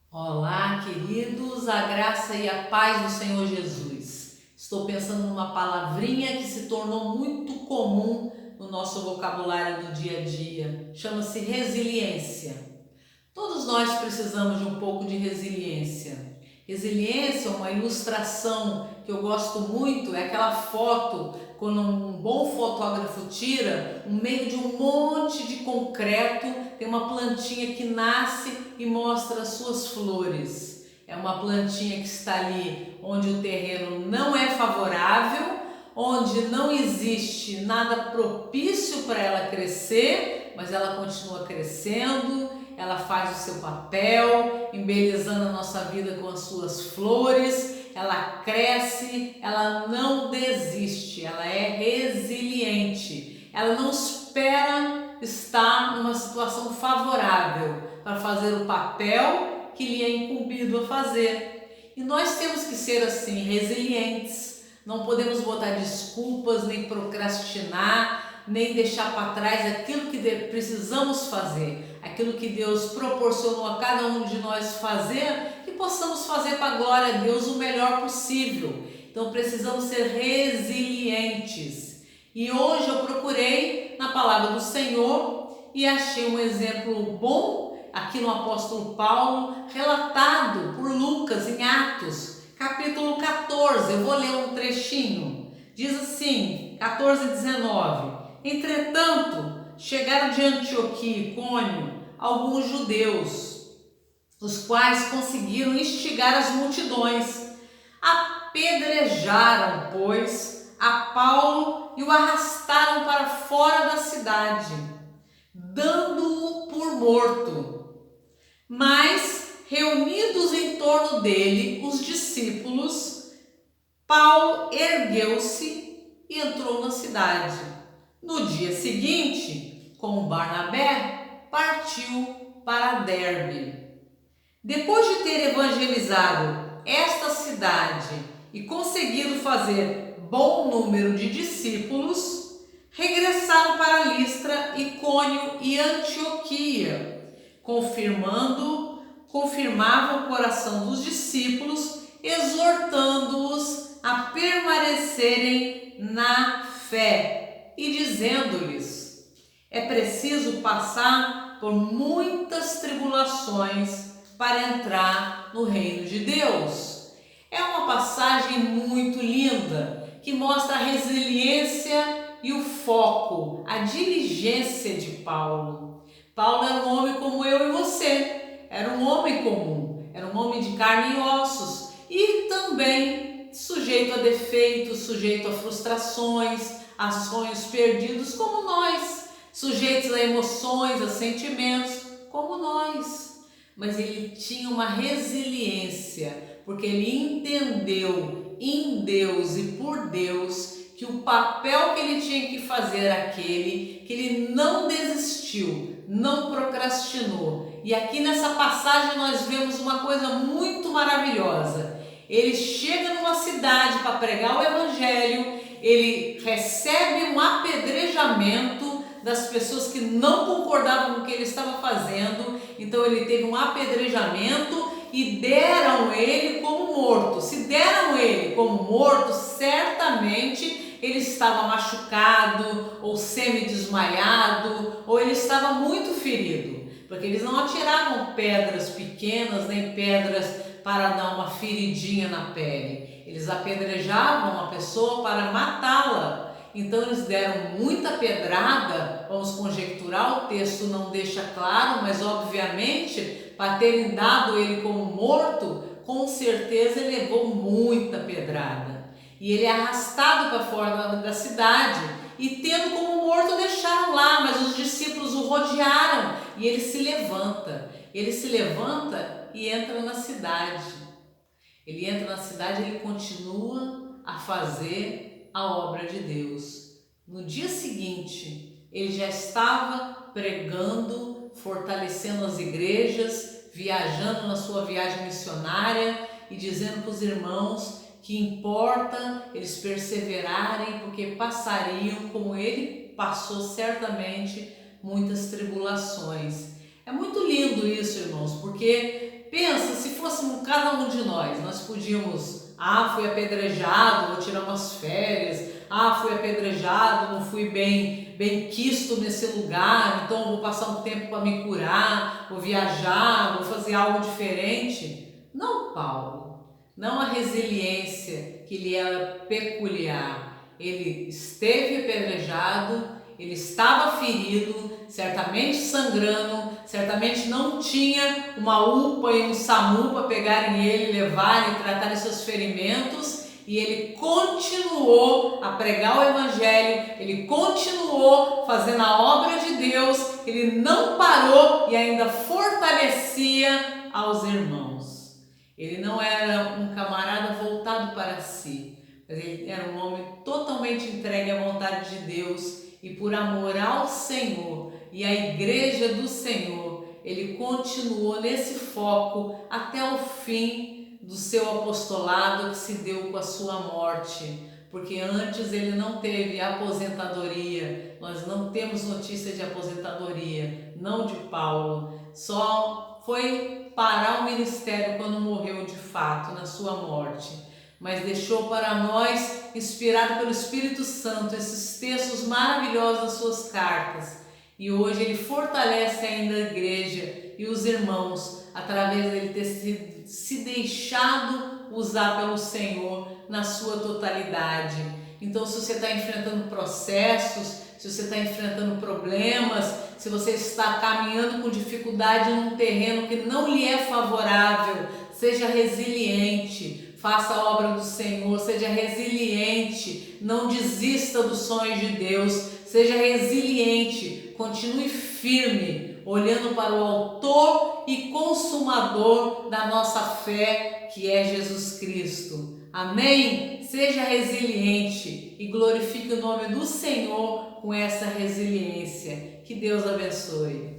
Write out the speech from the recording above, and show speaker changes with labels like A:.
A: Olá, queridos, a graça e a paz do Senhor Jesus. Estou pensando numa palavrinha que se tornou muito comum no nosso vocabulário do dia a dia. Chama-se resiliência. Todos nós precisamos de um pouco de resiliência. Resiliência, uma ilustração que eu gosto muito, é aquela foto quando um bom fotógrafo tira, no meio de um monte de concreto, tem uma plantinha que nasce e mostra as suas flores. É uma plantinha que está ali onde o terreno não é favorável, onde não existe nada propício para ela crescer, mas ela continua crescendo, ela faz o seu papel, embelezando a nossa vida com as suas flores, ela cresce, ela não desiste, ela é resiliente, ela não espera estar numa situação favorável para fazer o papel que lhe é incumbido a fazer. E nós temos que ser assim, resilientes, não podemos botar desculpas, nem procrastinar, nem deixar para trás aquilo que precisamos fazer, aquilo que Deus proporcionou a cada um de nós fazer, que possamos fazer para a glória a Deus o melhor possível. Então precisamos ser resilientes. E hoje eu procurei na palavra do Senhor e achei um exemplo bom aqui no apóstolo Paulo, relatado por Lucas em Atos, capítulo 14. Eu vou ler um trechinho. Diz assim, 14:19. Entretanto, chegaram de Antioquia e Icônio alguns judeus, os quais conseguiram instigar as multidões. Apedrejaram, pois, a Paulo e o arrastaram para fora da cidade, dando-o por morto. Mas, reunidos em torno dele, os discípulos, Paulo ergueu-se e entrou na cidade. No dia seguinte, com Barnabé, partiu para Derbe. Depois de ter evangelizado esta cidade e conseguido fazer bom número de discípulos, regressaram para Listra, Icônio e Antioquia, confirmavam o coração dos discípulos, exortando-os a permanecerem na fé e dizendo-lhes: é preciso passar por muitas tribulações para entrar no reino de Deus. É uma passagem muito linda que mostra a resiliência e o foco, a diligência de Paulo. Paulo era um homem como eu e você, era um homem comum, era um homem de carne e ossos e também sujeito a defeitos, sujeito a frustrações, a sonhos perdidos como nós, sujeitos a emoções, a sentimentos como nós. Mas ele tinha uma resiliência, porque ele entendeu em Deus e por Deus que o papel que ele tinha que fazer era aquele, que ele não desistiu, não procrastinou. E aqui nessa passagem nós vemos uma coisa muito maravilhosa. Ele chega numa cidade para pregar o evangelho, ele recebe um apedrejamento das pessoas que não concordavam com o que ele estava fazendo, então ele teve um apedrejamento e deram ele como morto. Se deram ele como morto, certamente ele estava machucado ou semi-desmaiado, ou ele estava muito ferido, porque eles não atiravam pedras pequenas nem pedras para dar uma feridinha na pele. Eles apedrejavam a pessoa para matá-la. Então eles deram muita pedrada, vamos conjecturar, o texto não deixa claro, mas obviamente, para terem dado ele como morto, com certeza ele levou muita pedrada. E ele é arrastado para fora da cidade e tendo como morto deixaram lá, mas os discípulos o rodearam e ele se levanta. Ele se levanta e entra na cidade. Ele entra na cidade e ele continua a fazer a obra de Deus. No dia seguinte, ele já estava pregando, fortalecendo as igrejas, viajando na sua viagem missionária e dizendo para os irmãos que importa eles perseverarem, porque passariam, como ele passou certamente, muitas tribulações. É muito lindo isso, irmãos, porque pensa, se fôssemos cada um de nós podíamos, fui apedrejado, vou tirar umas férias, fui apedrejado, não fui bem quisto nesse lugar, então vou passar um tempo para me curar, vou viajar, vou fazer algo diferente. Não, Paulo, não a resiliência que lhe era peculiar. Ele esteve apedrejado, ele estava ferido, certamente sangrando, certamente não tinha uma UPA e um SAMU para pegarem ele, levarem e tratarem seus ferimentos, e ele continuou a pregar o Evangelho, ele continuou fazendo a obra de Deus, ele não parou e ainda fortalecia aos irmãos. Ele não era um camarada voltado para si, mas ele era um homem totalmente entregue à vontade de Deus, e por amor ao Senhor e à igreja do Senhor, ele continuou nesse foco até o fim do seu apostolado, que se deu com a sua morte, porque antes ele não teve aposentadoria. Nós não temos notícia de aposentadoria, não de Paulo, só foi parar o ministério quando morreu de fato, na sua morte. Mas deixou para nós, inspirado pelo Espírito Santo, esses textos maravilhosos das suas cartas. E hoje ele fortalece ainda a igreja e os irmãos, através dele ter se deixado usar pelo Senhor na sua totalidade. Então, se você está enfrentando processos, se você está enfrentando problemas, se você está caminhando com dificuldade num terreno que não lhe é favorável, seja resiliente. Faça a obra do Senhor, seja resiliente, não desista dos sonhos de Deus, seja resiliente, continue firme, olhando para o autor e consumador da nossa fé, que é Jesus Cristo. Amém? Seja resiliente e glorifique o nome do Senhor com essa resiliência. Que Deus abençoe.